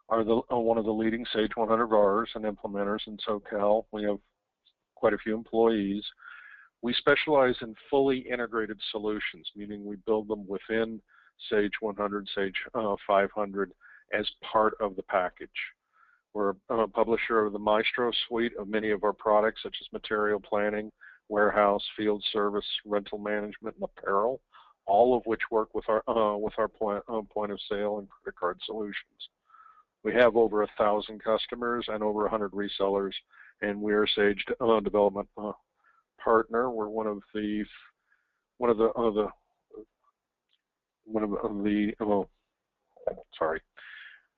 are one of the leading Sage 100 VARs and implementers in SoCal. We have quite a few employees. We specialize in fully integrated solutions, meaning we build them within Sage 100, Sage 500 as part of the package. We're a publisher of the Maestro suite of many of our products, such as material planning, warehouse, field service, rental management, and apparel, all of which work with our point of sale and credit card solutions. We have over 1,000 customers and over 100 resellers, and we're a Sage development partner. We're one of the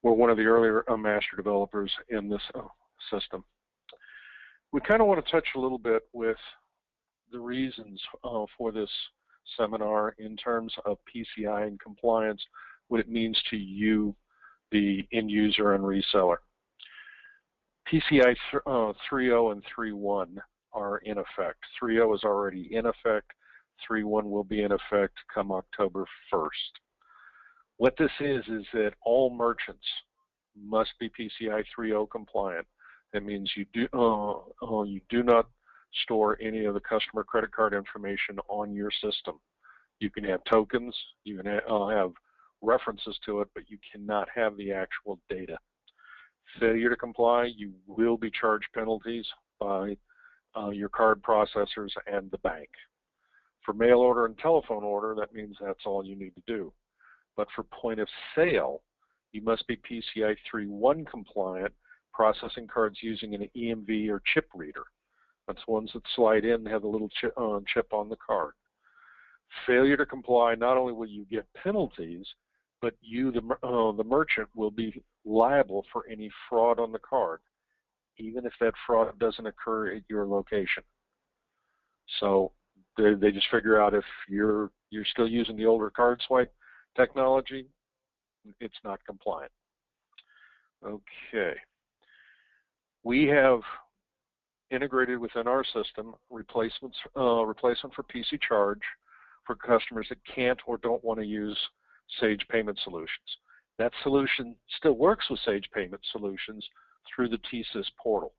we're one of the earlier master developers in this system. We kind of want to touch a little bit with the reasons for this seminar in terms of PCI and compliance, what it means to you, the end user and reseller. PCI 3.0 and 3.1 are in effect. 3.0 is already in effect. 3.1 will be in effect come October 1st. What this is that all merchants must be PCI 3.0 compliant. That means you do not store any of the customer credit card information on your system. You can have tokens, you can have references to it, but you cannot have the actual data. Failure to comply, you will be charged penalties by your card processors and the bank. For mail order and telephone order, that means that's all you need to do. But for point of sale, you must be PCI 3.1 compliant, processing cards using an EMV or chip reader. That's ones that slide in and have a little chip on the card. Failure to comply, not only will you get penalties, but you, the merchant, will be liable for any fraud on the card, even if that fraud doesn't occur at your location. So they just figure out if you're still using the older card swipe technology, it's not compliant. Okay. We have integrated within our system replacement for PC charge for customers that can't or don't want to use Sage Payment Solutions. That solution still works with Sage Payment Solutions through the TSYS portal.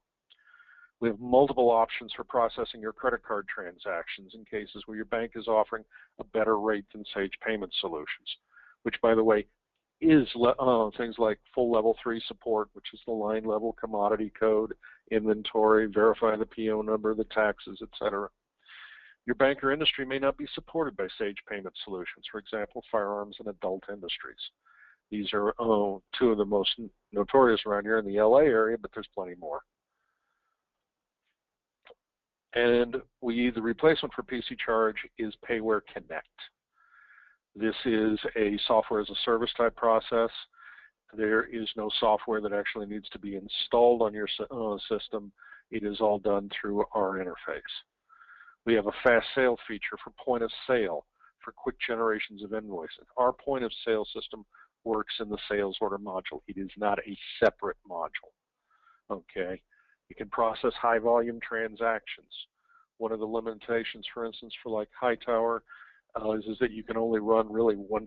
We have multiple options for processing your credit card transactions in cases where your bank is offering a better rate than Sage Payment Solutions, which, by the way, is things like full level 3 support, which is the line level commodity code, inventory, verify the PO number, the taxes, etc. Your bank or industry may not be supported by Sage Payment Solutions, for example, firearms and adult industries. These are two of the most notorious around here in the LA area, but there's plenty more. And the replacement for PC Charge is Payware Connect. This is a software as a service type process. There is no software that actually needs to be installed on your system. It is all done through our interface. We have a fast sale feature for point of sale for quick generations of invoices. Our point of sale system works in the sales order module. It is not a separate module. Okay. You can process high volume transactions. One of the limitations, for instance, for like Hightower is that you can only run really one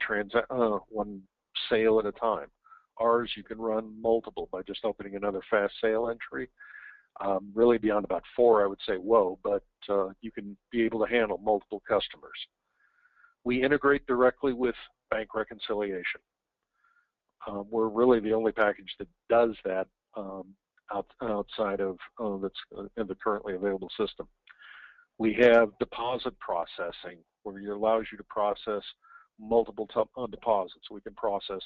sale at a time. Ours, you can run multiple by just opening another fast sale entry. Really beyond about 4, I would say, whoa, but you can be able to handle multiple customers. We integrate directly with bank reconciliation. We're really the only package that does that outside of that's in the currently available system. We have deposit processing, where it allows you to process multiple deposits. We can process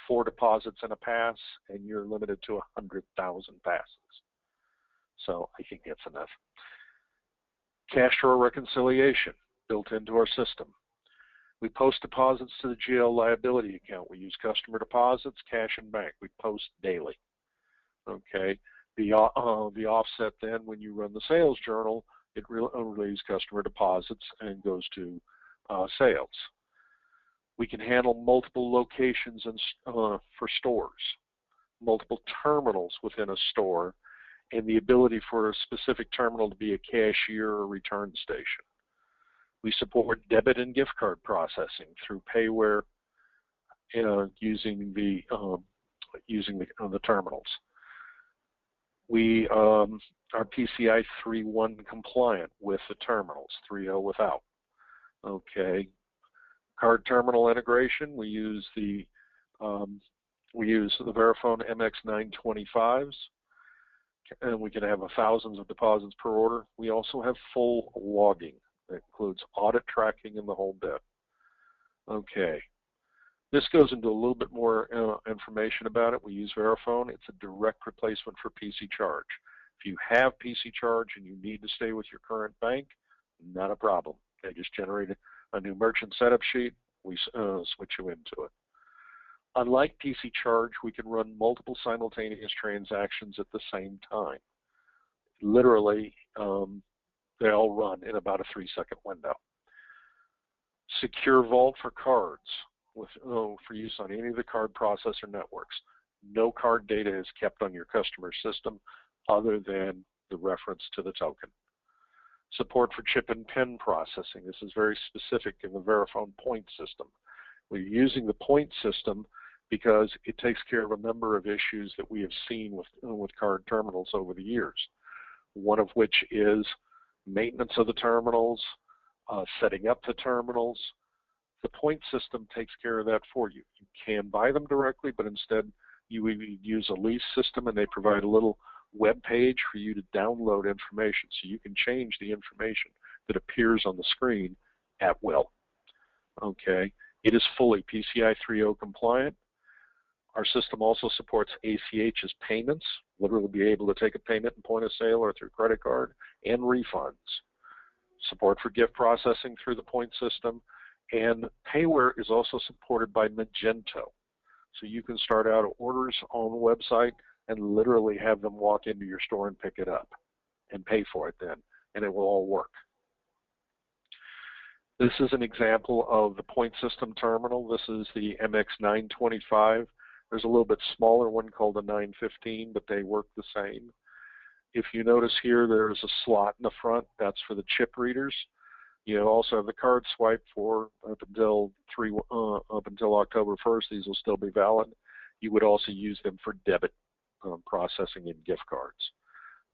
4 deposits in a pass, and you're limited to 100,000 passes. So I think that's enough. Cash drawer reconciliation built into our system. We post deposits to the GL liability account. We use customer deposits, cash, and bank. We post daily. Okay. The offset then, when you run the sales journal, it relays customer deposits and goes to sales. We can handle multiple locations for stores, multiple terminals within a store, and the ability for a specific terminal to be a cashier or return station. We support debit and gift card processing through Payware using the using the terminals. We are PCI 3.1 compliant with the terminals, 3.0 without. Okay. Card terminal integration, we use the Verifone MX925s, and we can have thousands of deposits per order. We also have full logging. That includes audit tracking and the whole bit. Okay. This goes into a little bit more information about it. We use Verifone. It's a direct replacement for PC Charge. If you have PC Charge and you need to stay with your current bank, not a problem. They just generate a new merchant setup sheet. We switch you into it. Unlike PC Charge, we can run multiple simultaneous transactions at the same time. Literally, they all run in about a 3-second window. Secure Vault for cards for use on any of the card processor networks. No card data is kept on your customer system other than the reference to the token. Support for chip and pin processing. This is very specific in the Verifone point system. We're using the point system because it takes care of a number of issues that we have seen with card terminals over the years. One of which is maintenance of the terminals, setting up the terminals. The point system takes care of that for you. You can buy them directly, but instead you use a lease system, and they provide a little web page for you to download information, so you can change the information that appears on the screen at will. Okay, it is fully PCI 3.0 compliant. Our system also supports ACH as payments, literally be able to take a payment in point of sale or through credit card, and refunds. Support for gift processing through the point system, and Payware is also supported by Magento. So you can start out orders on the website and literally have them walk into your store and pick it up and pay for it then, and it will all work. This is an example of the point system terminal. This is the MX925. There's a little bit smaller one called the 915, but they work the same. If you notice here, there's a slot in the front. That's for the chip readers. You also have the card swipe for up until October 1st. These will still be valid. You would also use them for debit processing and gift cards.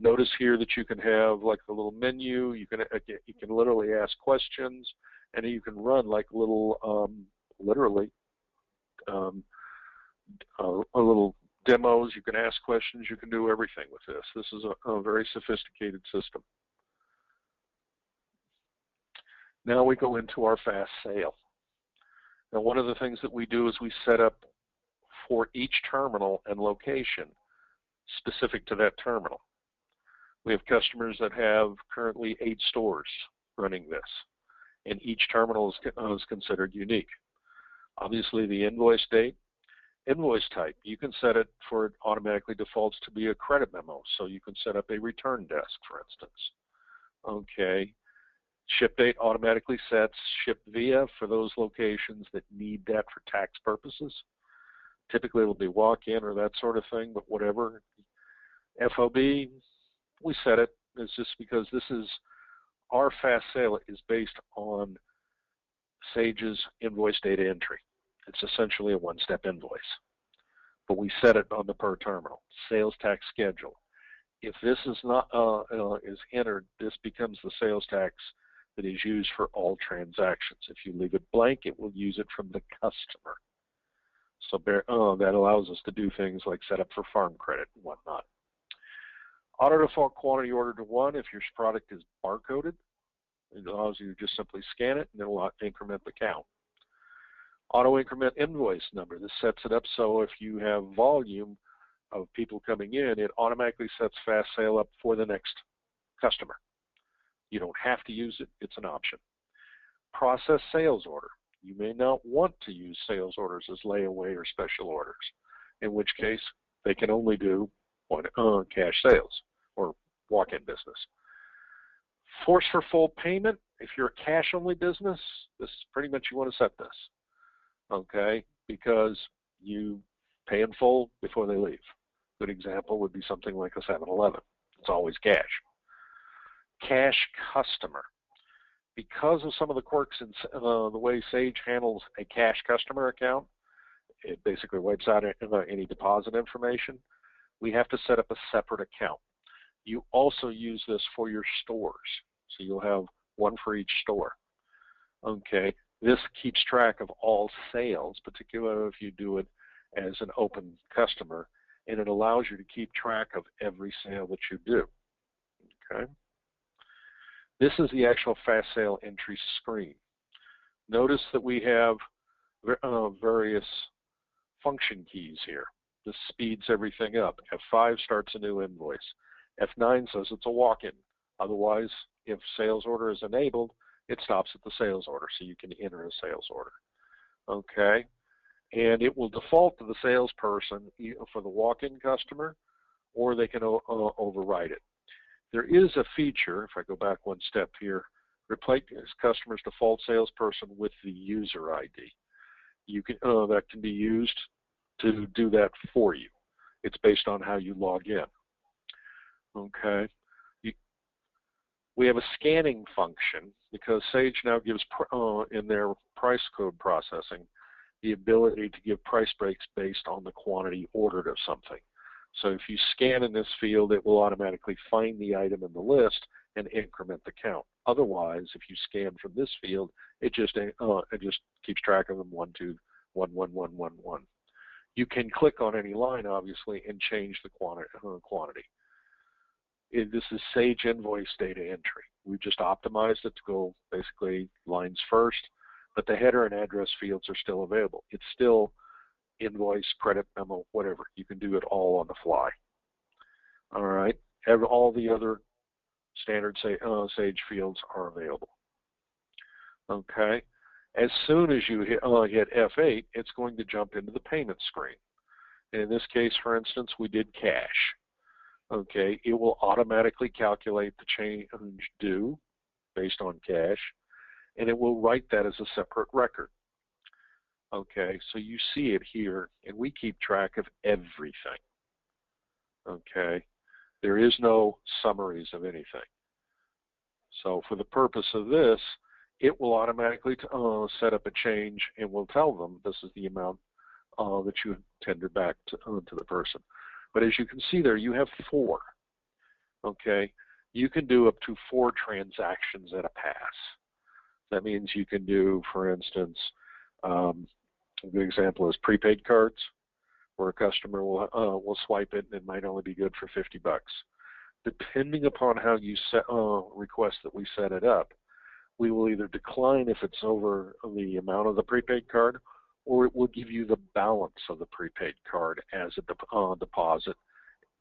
Notice here that you can have like the little menu. You can literally ask questions, and you can run like little little demos. You can ask questions. You can do everything with this. This is a very sophisticated system. Now we go into our fast sale. Now, one of the things that we do is we set up for each terminal and location specific to that terminal. We have customers that have currently 8 stores running this, and each terminal is considered unique. Obviously, the invoice date, invoice type, you can set it for it automatically defaults to be a credit memo, so you can set up a return desk, for instance. Okay. Ship date automatically sets ship via for those locations that need that for tax purposes. Typically, it'll be walk-in or that sort of thing, but whatever. FOB, we set it. It's just because this is our fast sale is based on Sage's invoice data entry. It's essentially a one-step invoice, but we set it on the per terminal. Sales tax schedule. If this is not is entered, this becomes the sales tax that is used for all transactions. If you leave it blank, it will use it from the customer. So that allows us to do things like set up for farm credit and whatnot. Auto default quantity order to 1 if your product is barcoded. It allows you to just simply scan it, and it will increment the count. Auto increment invoice number. This sets it up so if you have volume of people coming in, it automatically sets fast sale up for the next customer. You don't have to use it. It's an option. Process sales order. You may not want to use sales orders as layaway or special orders, in which case they can only do cash sales or walk-in business. Force for full payment. If you're a cash-only business, this is pretty much you want to set this, okay, because you pay in full before they leave. Good example would be something like a 7-Eleven. It's always cash. Cash customer. Because of some of the quirks in the way Sage handles a cash customer account, it basically wipes out any deposit information. We have to set up a separate account. You also use this for your stores, so you'll have one for each store. Okay, this keeps track of all sales, particularly if you do it as an open customer, and it allows you to keep track of every sale that you do. Okay, this is the actual fast sale entry screen. Notice that we have various function keys here. This speeds everything up. F5 starts a new invoice. F9 says it's a walk-in. Otherwise, if sales order is enabled, it stops at the sales order, so you can enter a sales order. Okay, and it will default to the salesperson for the walk-in customer, or they can override it. There is a feature, if I go back one step here, replace customer's default salesperson with the user ID. You can that can be used to do that for you. It's based on how you log in. Okay. We have a scanning function because Sage now gives, in their price code processing, the ability to give price breaks based on the quantity ordered of something. So if you scan in this field, it will automatically find the item in the list and increment the count. Otherwise, if you scan from this field, it just keeps track of them 1, 2, 1, 1, 1, 1, 1. You can click on any line, obviously, and change the quantity. This is Sage invoice data entry. We just optimized it to go basically lines first, but the header and address fields are still available. It's still invoice, credit memo, whatever. You can do it all on the fly. All right. All the other standard Sage fields are available. Okay. As soon as you hit F8, it's going to jump into the payment screen. And in this case, for instance, we did cash. Okay, it will automatically calculate the change due based on cash, and it will write that as a separate record. Okay, so you see it here, and we keep track of everything. Okay, there is no summaries of anything. So for the purpose of this, it will automatically set up a change and will tell them this is the amount that you tendered back to the person. But as you can see there, you have 4. Okay, you can do up to 4 transactions at a pass. That means you can do, for instance, a good example is prepaid cards, where a customer will swipe it and it might only be good for $50. Depending upon how you request that we set it up, we will either decline if it's over the amount of the prepaid card, or it will give you the balance of the prepaid card as a deposit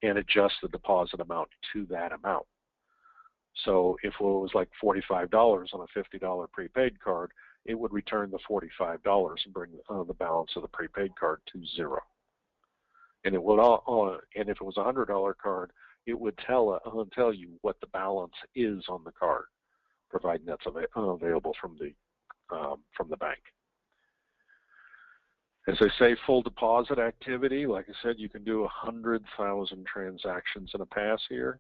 and adjust the deposit amount to that amount. So if it was like $45 on a $50 prepaid card, it would return the $45 and bring the balance of the prepaid card to 0. And it would and if it was a $100 card, it would tell you what the balance is on the card, providing that's available from the bank. As I say, full deposit activity, like I said, you can do 100,000 transactions in a pass here.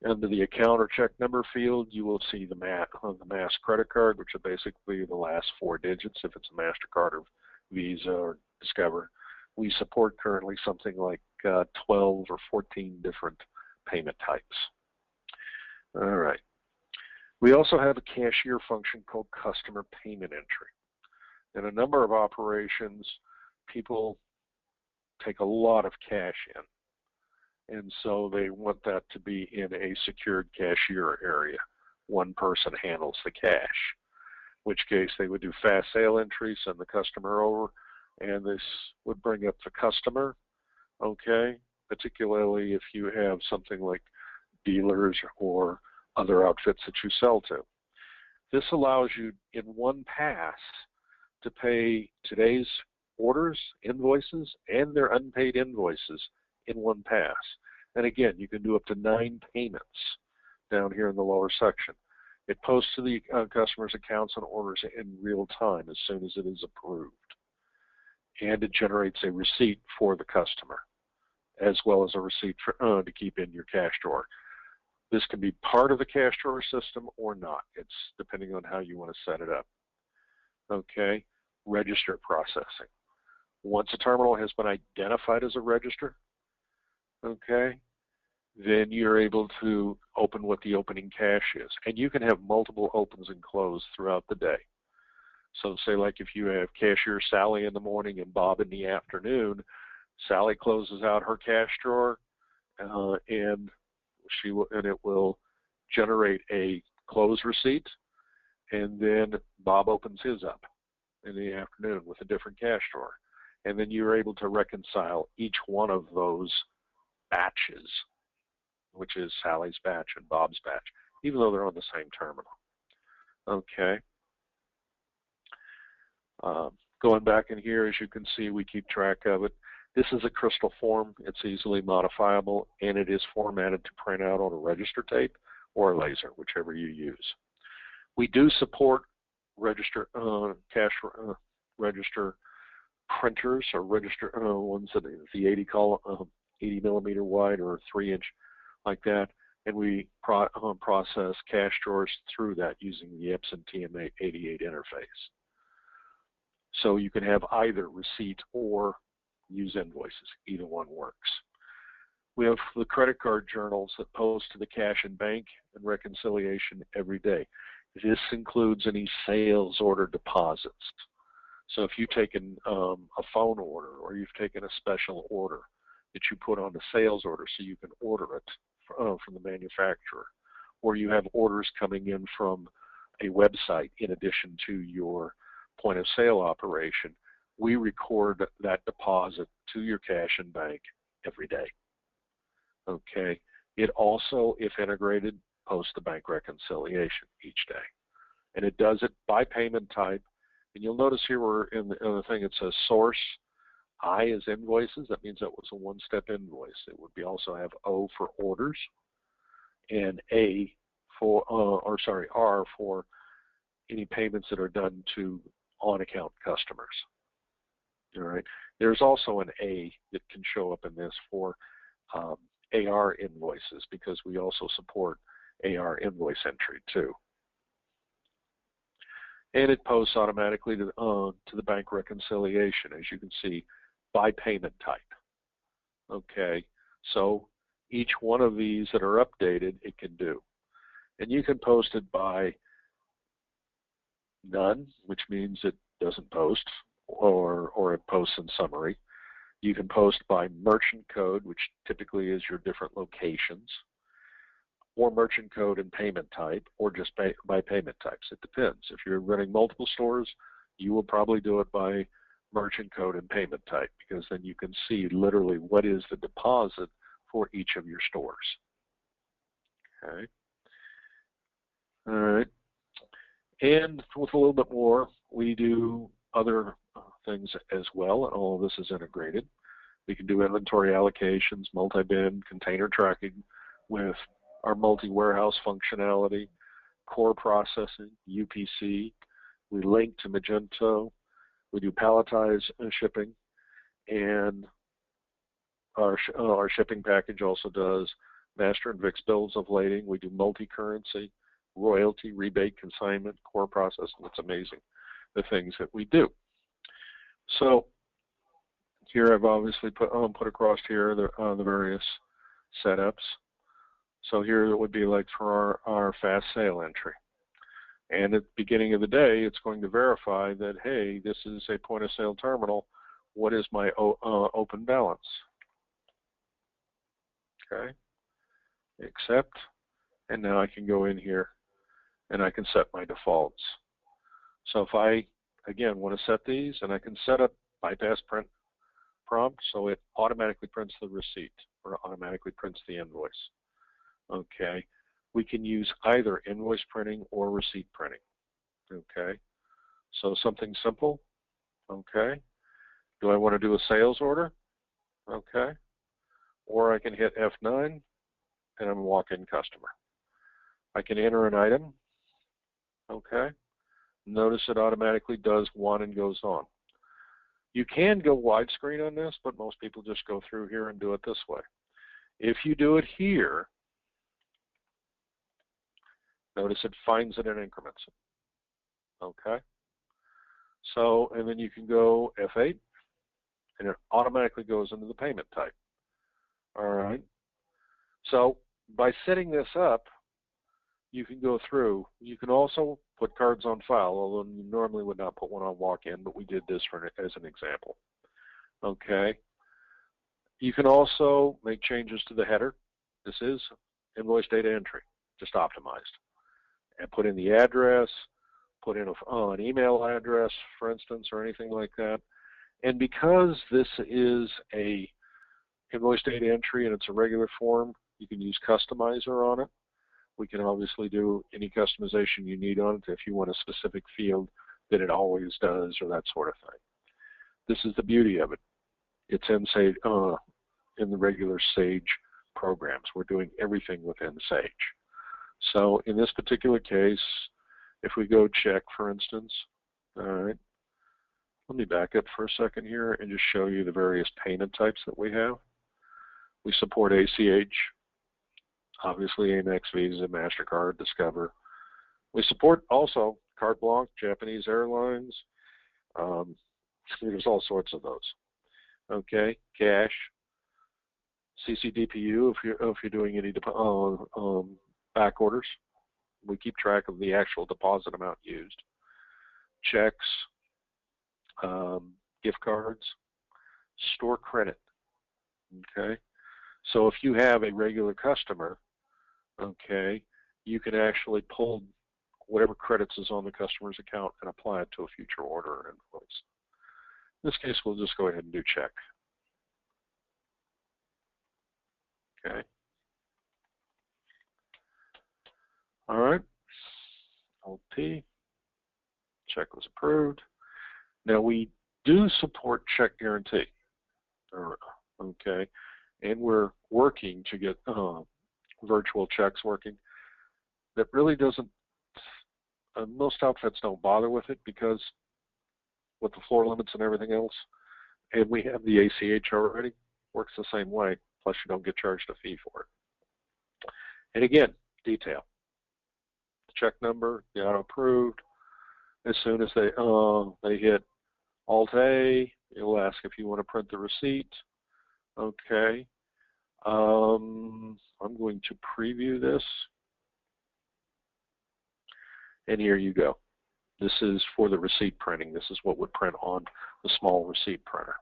Under the account or check number field, you will see the mass credit card, which are basically the last 4 digits if it's a MasterCard or Visa or Discover. We support currently something like 12 or 14 different payment types. All right. We also have a cashier function called customer payment entry. In a number of operations, people take a lot of cash in, and so they want that to be in a secured cashier area. One person handles the cash, in which case they would do fast sale entry, send the customer over, and this would bring up the customer, okay, particularly if you have something like dealers or other outfits that you sell to. This allows you in one pass to pay today's orders, invoices, and their unpaid invoices in one pass. And again, you can do up to 9 payments down here in the lower section. It posts to the customer's accounts and orders in real time as soon as it is approved. And it generates a receipt for the customer, as well as a receipt for, to keep in your cash drawer. This can be part of the cash drawer system or not. It's depending on how you want to set it up. Okay, register processing. Once a terminal has been identified as a register, okay, then you're able to open what the opening cache is. And you can have multiple opens and close throughout the day. So say like if you have cashier Sally in the morning and Bob in the afternoon, Sally closes out her cash drawer and it will generate a close receipt, and then Bob opens his up in the afternoon with a different cash drawer. And then you're able to reconcile each one of those batches, which is Sally's batch and Bob's batch, even though they're on the same terminal. Okay. Going back in here, as you can see, we keep track of it. This is a crystal form. It's easily modifiable, and it is formatted to print out on a register tape or a laser, whichever you use. We do support register cash register printers, or register ones that the 80 millimeter wide or 3-inch like that, and we process cash drawers through that using the Epson TM88 interface. So you can have either receipt or use invoices. Either one works. We have the credit card journals that post to the cash and bank and reconciliation every day. This includes any sales order deposits. So if you've taken a phone order, or you've taken a special order that you put on the sales order so you can order it from the manufacturer, or you have orders coming in from a website in addition to your point of sale operation, we record that deposit to your cash and bank every day. Okay. It also, if integrated, posts the bank reconciliation each day. And it does it by payment type. And you'll notice here we're in the thing, it says source. I is invoices. That means that was a one-step invoice. It would be also have O for orders, and A for, R for any payments that are done to on-account customers. All right. There's also an A that can show up in this for AR invoices, because we also support AR invoice entry too. And it posts automatically to the bank reconciliation, as you can see, by payment type. Okay, so each one of these that are updated, it can do. And you can post it by none, which means it doesn't post, or it posts in summary. You can post by merchant code, which typically is your different locations, or merchant code and payment type, or just by payment types. It depends. If you're running multiple stores, you will probably do it by merchant code and payment type, because then you can see literally what is the deposit for each of your stores. Okay. All right. And with a little bit more, we do other things as well, and all of this is integrated. We can do inventory allocations, multi-bin, container tracking with our multi-warehouse functionality, core processing, UPC. We link to Magento. We do palletized shipping, and our shipping package also does master and VIX bills of lading. We do multi-currency, royalty, rebate, consignment, core processing. It's amazing the things that we do. So here I've obviously put across here the various setups. So here it would be like for our fast sale entry. And at the beginning of the day, it's going to verify that, hey, this is a point of sale terminal. What is my open balance? Okay. Accept. And now I can go in here and I can set my defaults. So if I, again, want to set these, and I can set up bypass print prompt, so it automatically prints the receipt or automatically prints the invoice. Okay. We can use either invoice printing or receipt printing. Okay. So something simple. Okay. Do I want to do a sales order? Okay. Or I can hit F9 and I'm a walk-in customer. I can enter an item. Okay. Notice it automatically does one and goes on. You can go widescreen on this, but most people just go through here and do it this way. If you do it here, notice it finds it and increments it. Okay. So, and then you can go F8, and it automatically goes into the payment type. All right. So by setting this up, you can go through. You can also put cards on file, although you normally would not put one on walk-in, but we did this as an example. Okay. You can also make changes to the header. This is invoice data entry, just optimized. And put in the address, put in an email address, for instance, or anything like that. And because this is a invoice data entry and it's a regular form, you can use customizer on it. We can obviously do any customization you need on it if you want a specific field that it always does or that sort of thing. This is the beauty of it. It's in the regular Sage programs. We're doing everything within Sage. So in this particular case, if we go check, for instance, all right, let me back up for a second here and just show you the various payment types that we have. We support ACH, obviously Amex, Visa, MasterCard, Discover. We support also Carte Blanche, Japanese Airlines. There's all sorts of those. Okay, cash, CCDPU if you're doing any back orders. We keep track of the actual deposit amount used. Checks, gift cards, store credit. Okay, so if you have a regular customer, okay, you can actually pull whatever credits is on the customer's account and apply it to a future order or invoice. In this case, we'll just go ahead and do check. Okay. All right. Alt P. Check was approved. Now we do support check guarantee. Okay. And we're working to get virtual checks working. That really doesn't, most outfits don't bother with it because with the floor limits and everything else, and we have the ACH already, works the same way, plus you don't get charged a fee for it. And again, detail. Check number, the auto approved. As soon as they hit Alt A, it'll ask if you want to print the receipt. Okay. I'm going to preview this. And here you go. This is for the receipt printing. This is what would print on the small receipt printer.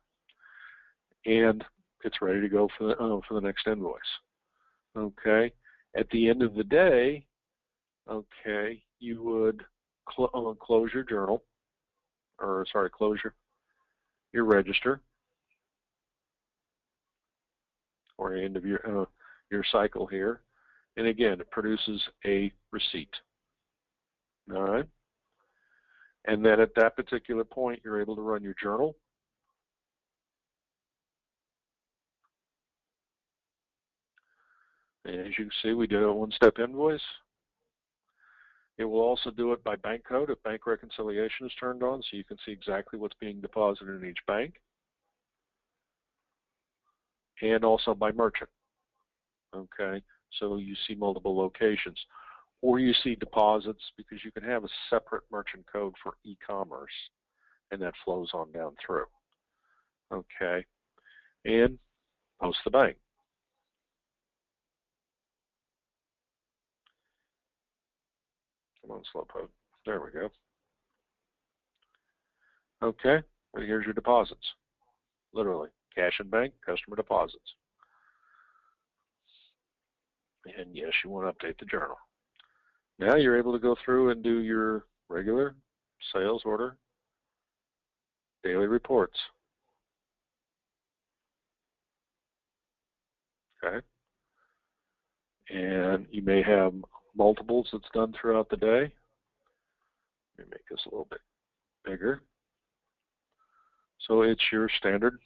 And it's ready to go for the next invoice. Okay. At the end of the day, okay, you would close your journal, or sorry, close your register, or end of your cycle here. And again, it produces a receipt. All right. And then at that particular point, you're able to run your journal. And as you can see, we did a one-step invoice. It will also do it by bank code if bank reconciliation is turned on, so you can see exactly what's being deposited in each bank. And also by merchant. Okay, so you see multiple locations. Or you see deposits because you can have a separate merchant code for e-commerce, and that flows on down through. Okay, and post the bank. Come on, Slowpoke. There we go. Okay, and here's your deposits. Literally, cash and bank, customer deposits. And yes, you want to update the journal. Now you're able to go through and do your regular sales order, daily reports. Okay. And you may have multiples that's done throughout the day. Let me make this a little bit bigger. So it's your standard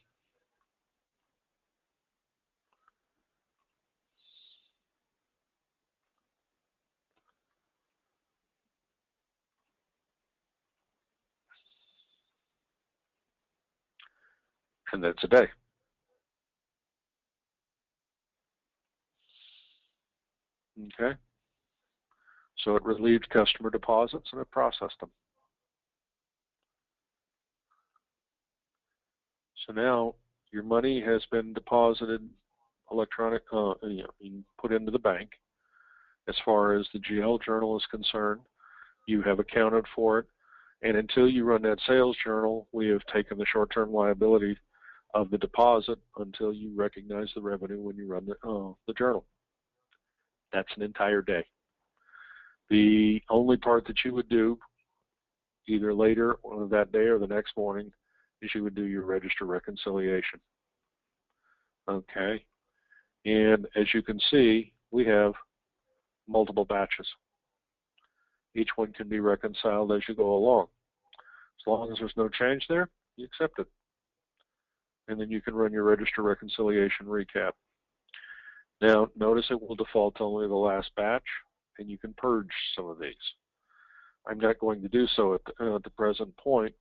and that's a day. Okay. So it relieved customer deposits and it processed them. So now your money has been deposited electronic, put into the bank. As far as the GL journal is concerned, you have accounted for it. And until you run that sales journal, we have taken the short-term liability of the deposit until you recognize the revenue when you run the journal. That's an entire day. The only part that you would do, either later on that day or the next morning, is you would do your register reconciliation. Okay. And as you can see, we have multiple batches. Each one can be reconciled as you go along. As long as there's no change there, you accept it. And then you can run your register reconciliation recap. Now, notice it will default to only the last batch, and you can purge some of these. I'm not going to do so at the present point,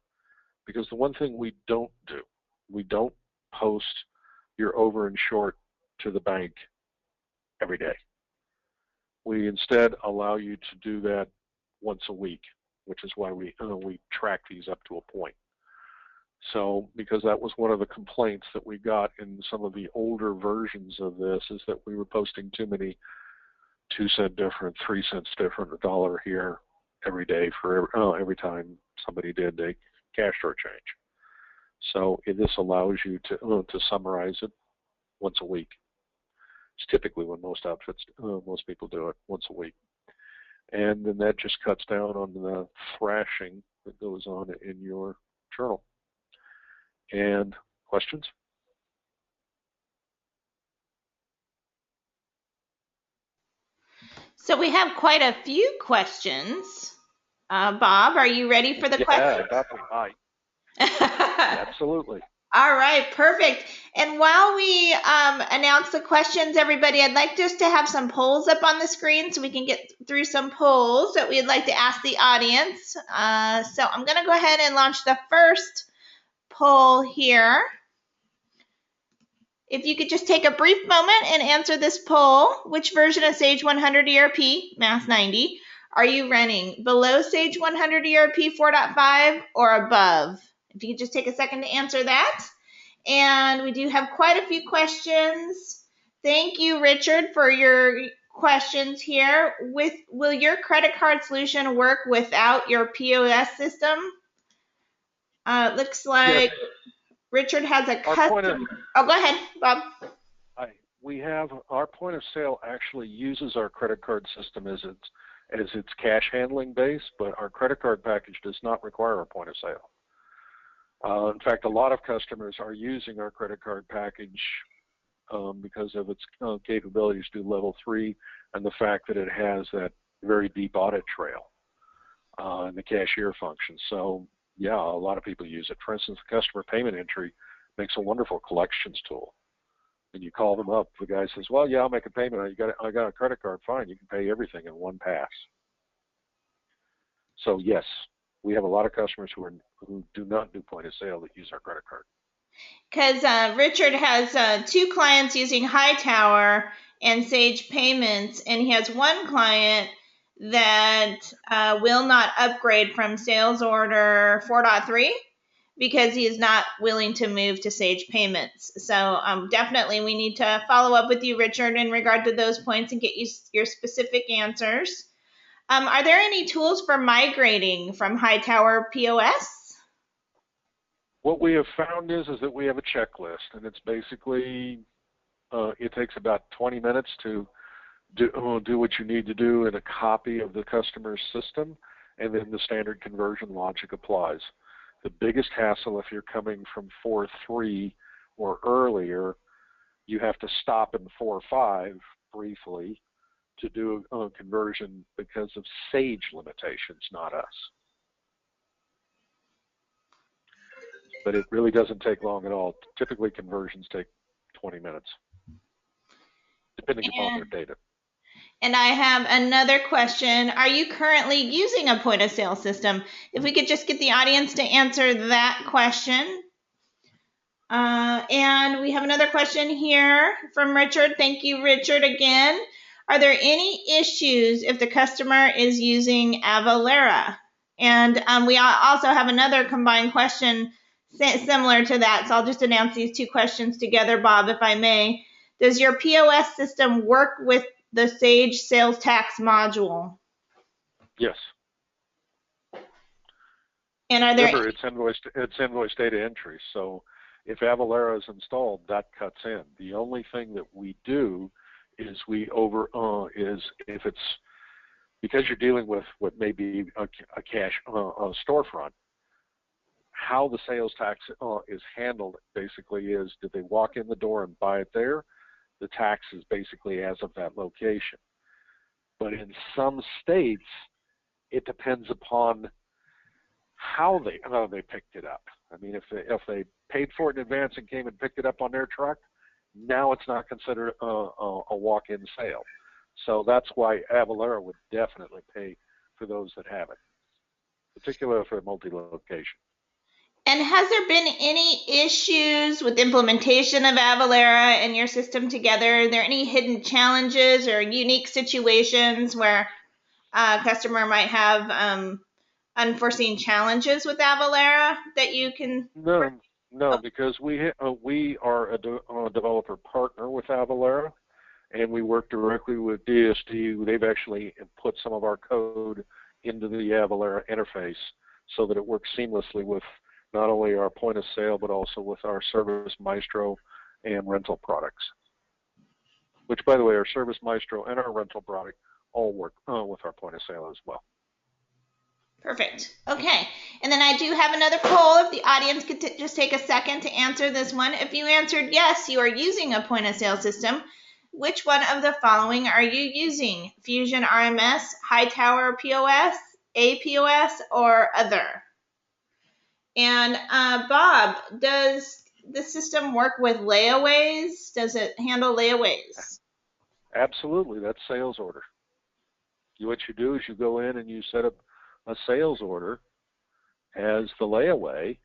because the one thing we don't do, we don't post your over and short to the bank every day. We instead allow you to do that once a week, which is why we track these up to a point. So, because that was one of the complaints that we got in some of the older versions of this, is that we were posting too many 2 cent different, 3 cents different, $1 here every day for every time somebody did a cash drawer change. So this allows you to summarize it once a week. It's typically when most outfits, most people do it once a week. And then that just cuts down on the thrashing that goes on in your journal. And questions? So we have quite a few questions. Bob, are you ready for the questions? Yeah, definitely. Absolutely. All right, perfect. And while we announce the questions, everybody, I'd like just to have some polls up on the screen so we can get through some polls that we'd like to ask the audience. So I'm going to go ahead and launch the first poll here. If you could just take a brief moment and answer this poll: which version of Sage 100 ERP, Mass 90, are you running? Below Sage 100 ERP 4.5 or above? If you could just take a second to answer that. And we do have quite a few questions. Thank you, Richard, for your questions here. Will your credit card solution work without your POS system? Looks like yes. Richard has a custom. Oh, go ahead, Bob. We have our point of sale actually uses our credit card system as its cash handling base, but our credit card package does not require a point of sale. In fact, a lot of customers are using our credit card package because of its capabilities to level 3 and the fact that it has that very deep audit trail and the cashier function. So, yeah, a lot of people use it. For instance, the customer payment entry makes a wonderful collections tool. And you call them up, the guy says, well, yeah, I'll make a payment. I got a credit card, fine. You can pay everything in one pass. So, yes, we have a lot of customers who do not do point of sale that use our credit card. Because Richard has 2 clients using Hightower and Sage Payments, and he has one client that will not upgrade from sales order 4.3 because he is not willing to move to Sage Payments. So definitely we need to follow up with you, Richard, in regard to those points and get you your specific answers. Are there any tools for migrating from Hightower POS? What we have found is that we have a checklist, and it's basically, it takes about 20 minutes to do what you need to do in a copy of the customer's system, and then the standard conversion logic applies. The biggest hassle, if you're coming from 4.3 or earlier, you have to stop in 4.5 briefly to do a conversion because of Sage limitations, not us. But it really doesn't take long at all. Typically, conversions take 20 minutes, depending upon their data. And I have another question. Are you currently using a point of sale system? If we could just get the audience to answer that question. And we have another question here from Richard. Thank you, Richard, again. Are there any issues if the customer is using Avalara? And we also have another combined question. Similar to that, so I'll just announce these two questions together, Bob, if I may. Does your POS system work with the Sage sales tax module? Yes. And are there... Remember, it's invoice data entry, so if Avalara is installed, that cuts in. The only thing that we do is is if it's, because you're dealing with what may be a cash storefront, how the sales tax is handled basically is, did they walk in the door and buy it there? The tax is basically as of that location. But in some states, it depends upon how they picked it up. I mean, if they paid for it in advance and came and picked it up on their truck, now it's not considered a walk-in sale. So that's why Avalara would definitely pay for those that have it, particularly for multi-location. And has there been any issues with implementation of Avalara and your system together? Are there any hidden challenges or unique situations where a customer might have unforeseen challenges with Avalara that you can... No, because we are a developer partner with Avalara, and we work directly with DSD. They've actually put some of our code into the Avalara interface so that it works seamlessly with not only our point of sale, but also with our Service Maestro and rental products. Which, by the way, our Service Maestro and our rental product all work with our point of sale as well. Perfect. Okay. And then I do have another poll. If the audience could just take a second to answer this one. If you answered yes, you are using a point of sale system. Which one of the following are you using? Fusion RMS, Hightower POS, APOS, or other? And Bob, does the system work with layaways? Does it handle layaways? Absolutely. That's sales order. What you do is you go in and you set up a sales order as the layaway.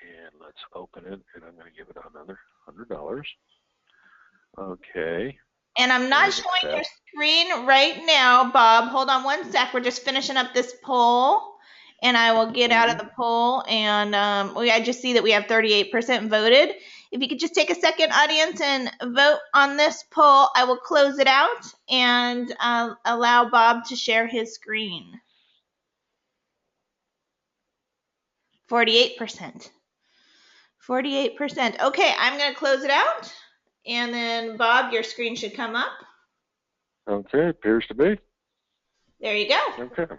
And let's open it, and I'm going to give it another $100. Okay. And I'm not showing your screen right now, Bob. Hold on one sec. We're just finishing up this poll, and I will get out of the poll. And I just see that we have 38% voted. If you could just take a second, audience, and vote on this poll, I will close it out and allow Bob to share his screen. 48%. 48%. Okay, I'm going to close it out. And then, Bob, your screen should come up. Okay, appears to be. There you go. Okay.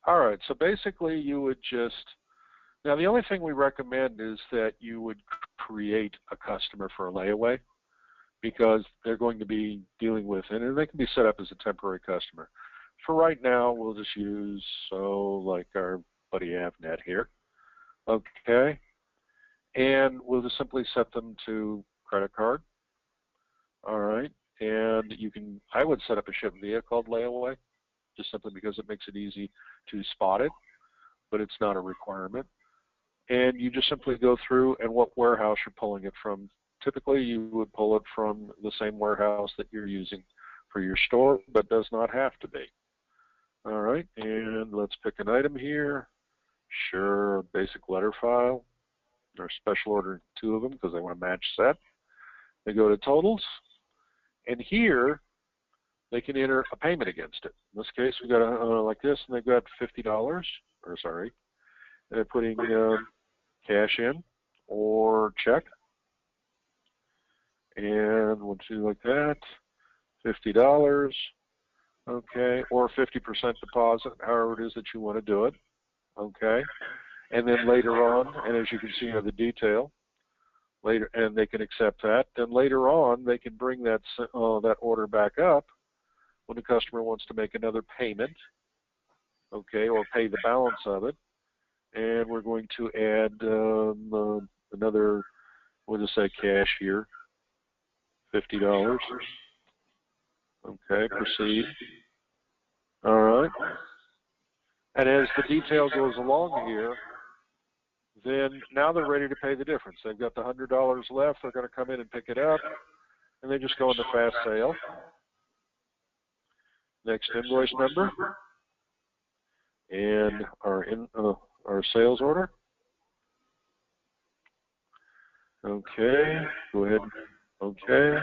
All right, so basically you would just, now the only thing we recommend is that you would create a customer for a layaway, because they're going to be dealing with it, and they can be set up as a temporary customer. For right now, we'll just use, like our buddy Avnet here. Okay. And we'll just simply set them to credit card. All right. And I would set up a ship via called layaway, just simply because it makes it easy to spot it, but it's not a requirement. And you just simply go through and what warehouse you're pulling it from. Typically, you would pull it from the same warehouse that you're using for your store, but does not have to be. All right. And let's pick an item here. Sure, basic letter file. They're special ordering 2 of them because they want to match set. They go to totals, and here they can enter a payment against it. In this case, we got like this, and they've got $50, or sorry, and they're putting cash in or check, and we'll do like that, $50, okay, or 50% deposit, however it is that you want to do it, okay. And then later on, and as you can see in the detail, later, and they can accept that. Then later on, they can bring that order back up when the customer wants to make another payment, okay, or pay the balance of it. And we're going to add another, we'll just say cash here, $50. Okay, proceed. All right. And as the detail goes along here, then now they're ready to pay the difference. They've got the $100 left. They're going to come in and pick it up, and they just go into fast sale. Next invoice number. and our sales order. Okay, go ahead. Okay,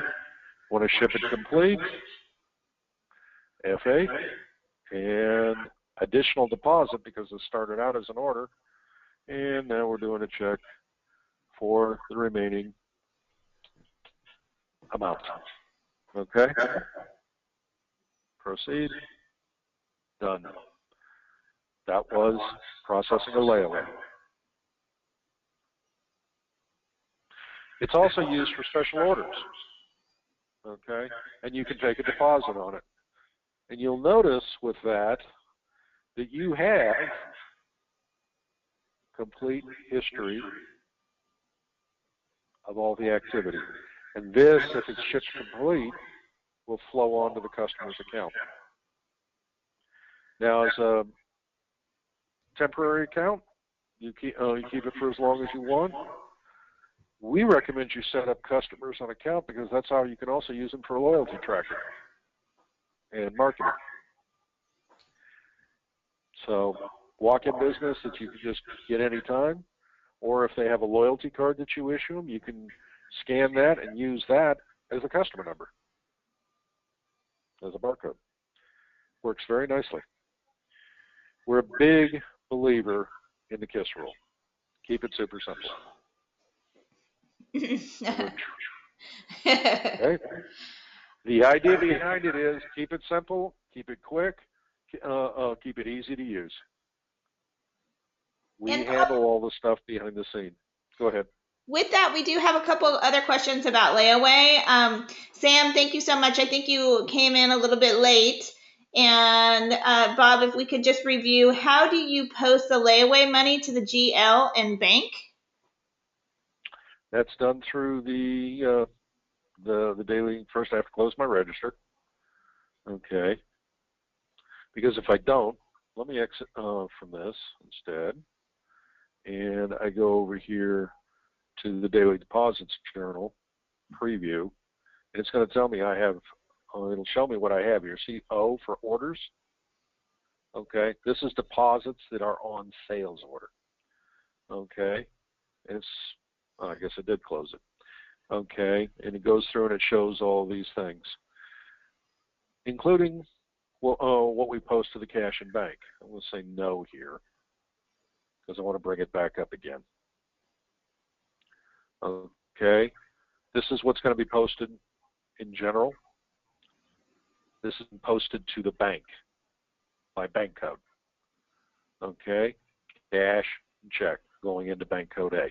want to ship it complete. F8, and additional deposit because it started out as an order, and now we're doing a check for the remaining amount. Okay, proceed, done. That was processing a layaway. It's also used for special orders, okay, and you can take a deposit on it. And you'll notice with that you have complete history of all the activity. And this, if it's shipped complete, will flow on to the customer's account. Now, as a temporary account, you keep it for as long as you want. We recommend you set up customers on account because that's how you can also use them for loyalty tracking and marketing. So walk-in business that you can just get any time, or if they have a loyalty card that you issue them, you can scan that and use that as a customer number, as a barcode. Works very nicely. We're a big believer in the KISS rule. Keep it super simple. Okay. The idea behind it is keep it simple, keep it quick, keep it easy to use. We handle all the stuff behind the scene. Go ahead. With that, we do have a couple of other questions about layaway. Sam, thank you so much. I think you came in a little bit late. And Bob, if we could just review, how do you post the layaway money to the GL and bank? That's done through the daily. First, I have to close my register. Okay. Because if I don't, let me exit from this instead, and I go over here to the daily deposits journal preview, and it's going to tell me I have. It'll show me what I have here. See O for orders. Okay. This is deposits that are on sales order. Okay. It's. I guess I did close it. Okay, and it goes through and it shows all these things, including what we post to the cash and bank. I'm going to say no here because I want to bring it back up again. Okay, this is what's going to be posted in general. This is posted to the bank by bank code. Okay, cash and check going into bank code A.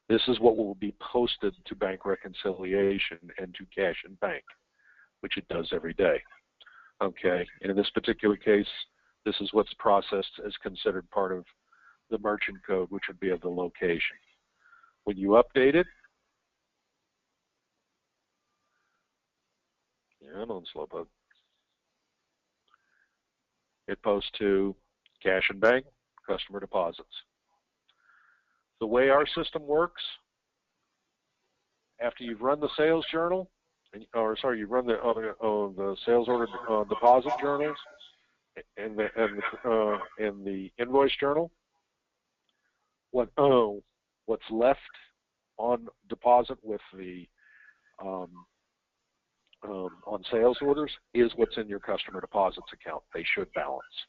This is what will be posted to bank reconciliation and to cash and bank, which it does every day. Okay, and in this particular case, this is what's processed as considered part of the merchant code, which would be of the location. When you update it, yeah, I'm on Slowpoke. It posts to cash and bank, customer deposits. The way our system works, after you've run the sales journal, you've run the sales order deposit journals and the invoice journal. What's left on deposit with the on sales orders is what's in your customer deposits account. They should balance,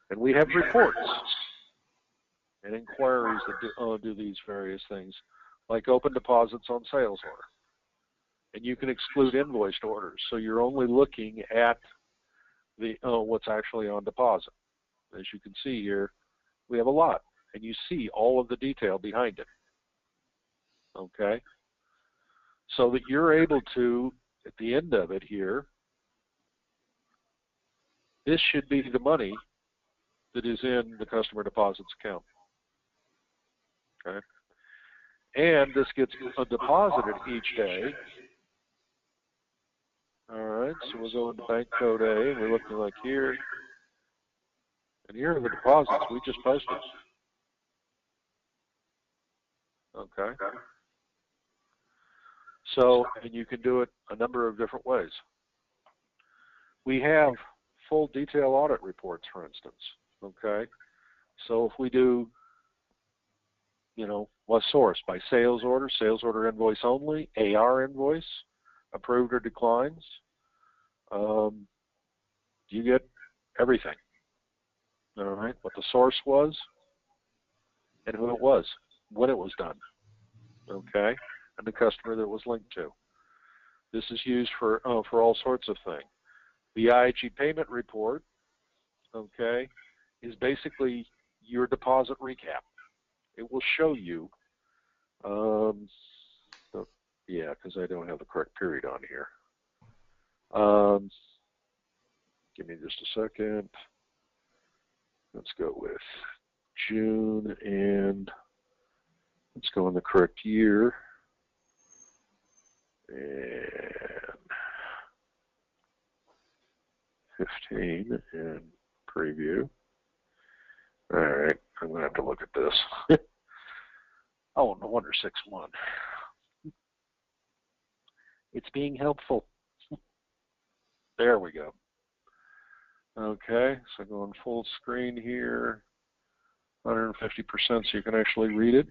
and we have reports and inquiries that do these various things, like open deposits on sales order. And you can exclude invoiced orders, so you're only looking at the what's actually on deposit. As you can see here, we have a lot, and you see all of the detail behind it. Okay? So that you're able to, at the end of it here, this should be the money that is in the customer deposits account. Okay, and this gets deposited each day. All right, so we'll go into bank code A, and we're looking like here, and here are the deposits we just posted. Okay, so and you can do it a number of different ways. We have full detail audit reports, for instance. Okay, so if we do, was sourced by sales order invoice only, AR invoice, approved or declines, you get everything. All right, what the source was and who it was, when it was done, okay, and the customer that it was linked to. This is used for all sorts of things. The IIG payment report, okay, is basically your deposit recap. It will show you, yeah, because I don't have the correct period on here. Give me just a second. Let's go with June, and let's go in the correct year. And 15 and preview. All right, I'm going to have to look at this. Oh, no wonder 6-1. It's being helpful. There we go. Okay, so going full screen here, 150% so you can actually read it.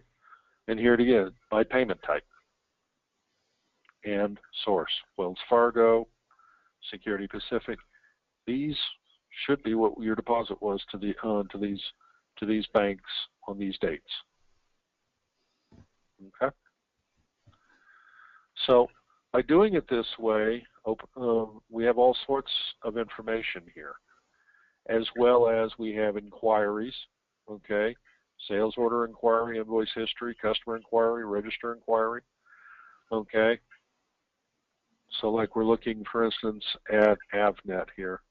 And here it again, by payment type and source. Wells Fargo, Security Pacific. These should be what your deposit was to these banks on these dates. Okay. So by doing it this way, we have all sorts of information here, as well as we have inquiries. Okay, sales order inquiry, invoice history, customer inquiry, register inquiry. Okay. So like we're looking, for instance, at Avnet here.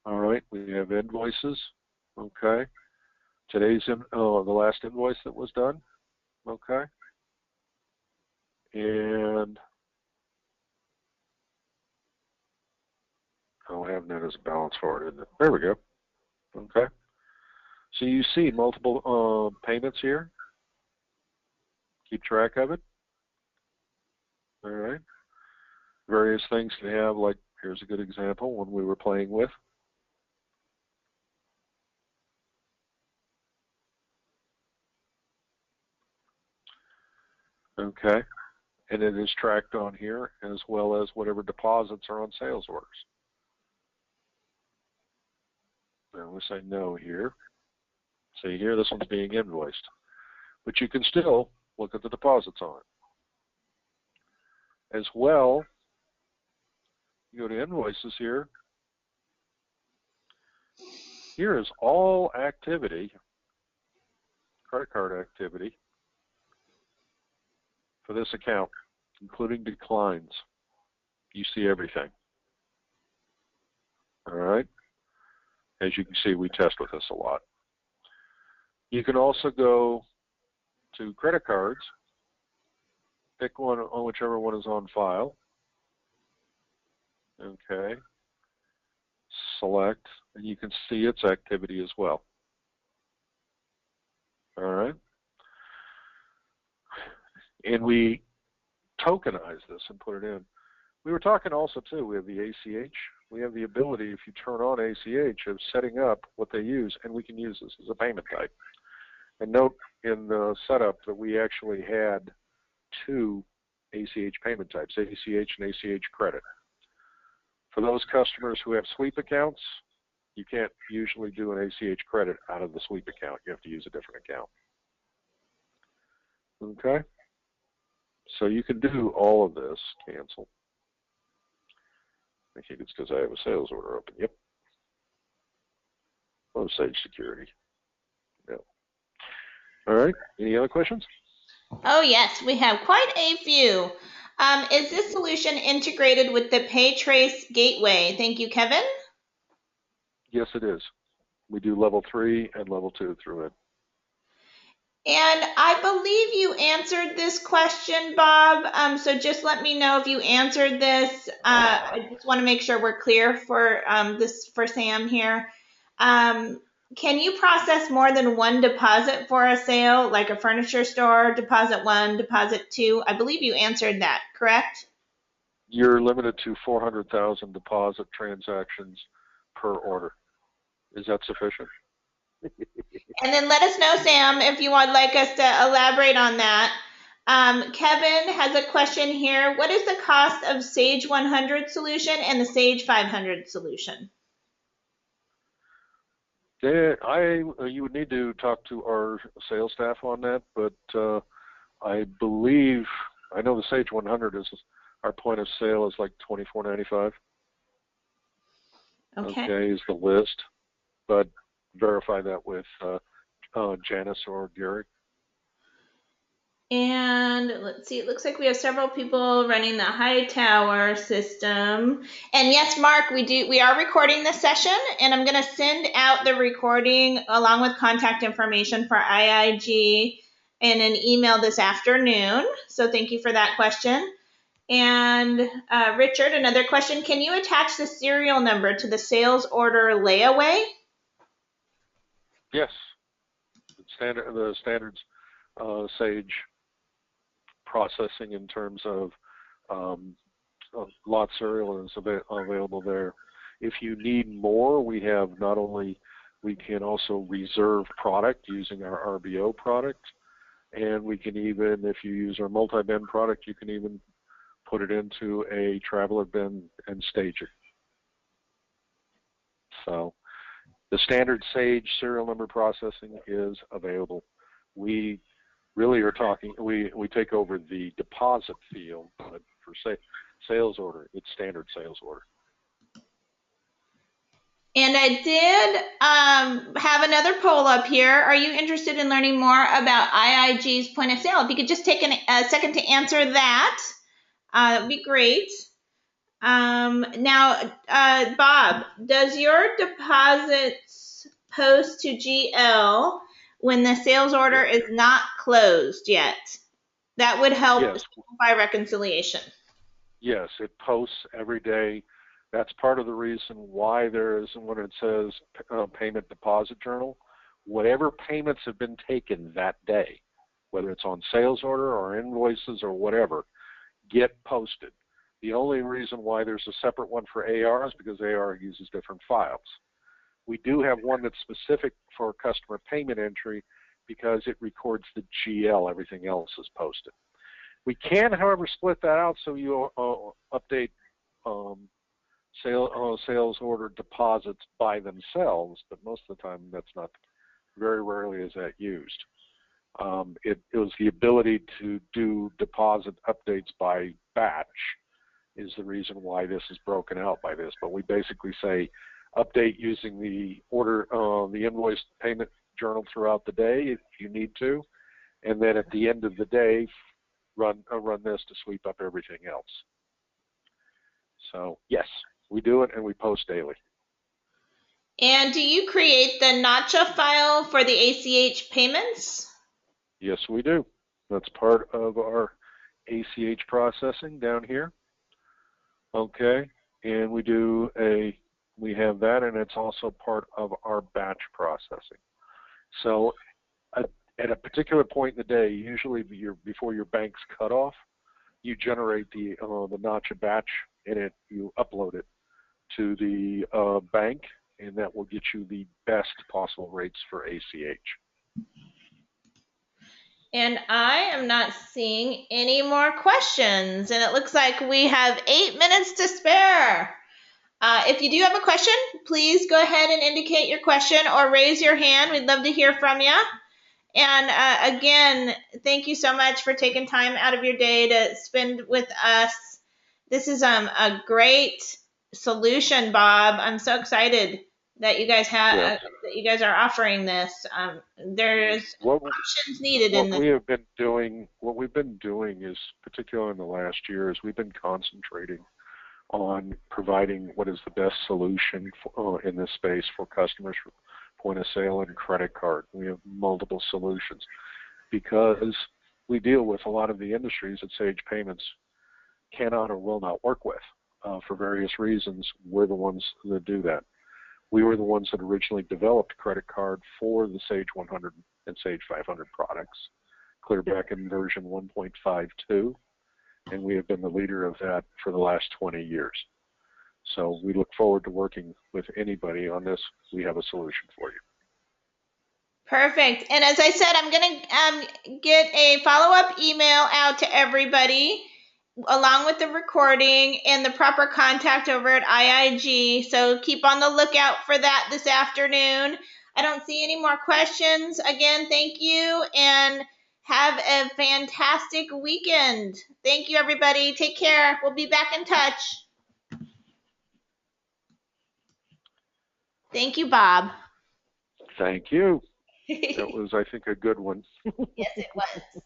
All right, we have invoices. Okay. Today's the last invoice that was done. Okay. And Avnet is a balance forward, isn't it? There we go. Okay. So you see multiple payments here. Keep track of it. All right. Various things can have, like here's a good example, one we were playing with. Okay. And it is tracked on here, as well as whatever deposits are on sales orders. And we say no here. See here, this one's being invoiced. But you can still look at the deposits on it. As well, you go to invoices here. Here is all activity, credit card activity, for this account, including declines. You see everything. All right? As you can see, we test with this a lot. You can also go to credit cards, pick one on whichever one is on file. Okay. Select, and you can see its activity as well. All right. And we tokenize this and put it in. We were talking also too, we have the ACH. We have the ability, if you turn on ACH, of setting up what they use, and we can use this as a payment type. And note in the setup that we actually had 2 ACH payment types, ACH and ACH credit. For those customers who have sweep accounts, you can't usually do an ACH credit out of the sweep account. You have to use a different account. Okay? So you can do all of this. Cancel. I think it's because I have a sales order open. Yep. Oh, Sage Security. No. All right. Any other questions? Oh, yes, we have quite a few. Is this solution integrated with the PayTrace gateway? Thank you, Kevin. Yes, it is. We do level 3 and level 2 through it. And I believe you answered this question, Bob. So just let me know if you answered this. I just want to make sure we're clear for for Sam here. Can you process more than one deposit for a sale, like a furniture store, deposit 1, deposit 2? I believe you answered that, correct? You're limited to 400,000 deposit transactions per order. Is that sufficient? And then let us know, Sam, if you would like us to elaborate on that. Kevin has a question here. What is the cost of Sage 100 solution and the Sage 500 solution? You would need to talk to our sales staff on that, but I believe, I know the Sage 100 is, our point of sale is like $24.95. Okay, is the list, but verify that with Janice or Gary. And let's see, it looks like we have several people running the Hightower system. And yes, Mark, we are recording this session, and I'm going to send out the recording along with contact information for IIG in an email this afternoon. So thank you for that question. And Richard, another question. Can you attach the serial number to the sales order layaway? Yes. The standards Sage processing in terms of lot serial is available there. If you need more, we can also reserve product using our RBO product, and we can even, if you use our multi-bin product, you can even put it into a traveler bin and stage it. So the standard Sage serial number processing is available. We really are talking, we take over the deposit field, but for sales order, it's standard sales order. And I did have another poll up here. Are you interested in learning more about IIG's point of sale? If you could just take a second to answer that, that would be great. Now, Bob, does your deposits post to GL when the sales order is not closed yet? That would help simplify reconciliation. Yes, it posts every day. That's part of the reason why there is, when it says payment deposit journal, whatever payments have been taken that day, whether it's on sales order or invoices or whatever, get posted. The only reason why there's a separate one for AR is because AR uses different files. We do have one that's specific for customer payment entry because it records the GL. Everything else is posted. We can, however, split that out so you update sales order deposits by themselves, but most of the time that's not, very rarely is that used. It was the ability to do deposit updates by batch is the reason why this is broken out by this, but we basically say update using the order, the invoice payment journal throughout the day if you need to, and then at the end of the day, run this to sweep up everything else. So yes, we do it and we post daily. And do you create the NACHA file for the ACH payments? Yes, we do. That's part of our ACH processing down here. Okay, and we have that, and it's also part of our batch processing. So at a particular point in the day, usually before your bank's cut off, you generate the NACHA batch, and you upload it to the bank, and that will get you the best possible rates for ACH. And I am not seeing any more questions, and it looks like we have 8 minutes to spare. If you do have a question, please go ahead and indicate your question or raise your hand. We'd love to hear from you. And again, thank you so much for taking time out of your day to spend with us. This is a great solution, Bob. I'm so excited that you guys have that you guys are offering this. There's options needed in this. What we've been doing is, particularly in the last year, is we've been concentrating on providing what is the best solution in this space for customers for point of sale and credit card. We have multiple solutions because we deal with a lot of the industries that Sage Payments cannot or will not work with for various reasons. We're the ones that do that. We were the ones that originally developed credit card for the Sage 100 and Sage 500 products, clear back in version 1.52, and we have been the leader of that for the last 20 years. So we look forward to working with anybody on this. We have a solution for you. Perfect. And as I said, I'm going to get a follow-up email out to everybody along with the recording and the proper contact over at IIG. So keep on the lookout for that this afternoon. I don't see any more questions. Again, thank you and have a fantastic weekend. Thank you, everybody. Take care. We'll be back in touch. Thank you, Bob. Thank you. That was, I think, a good one. Yes, it was.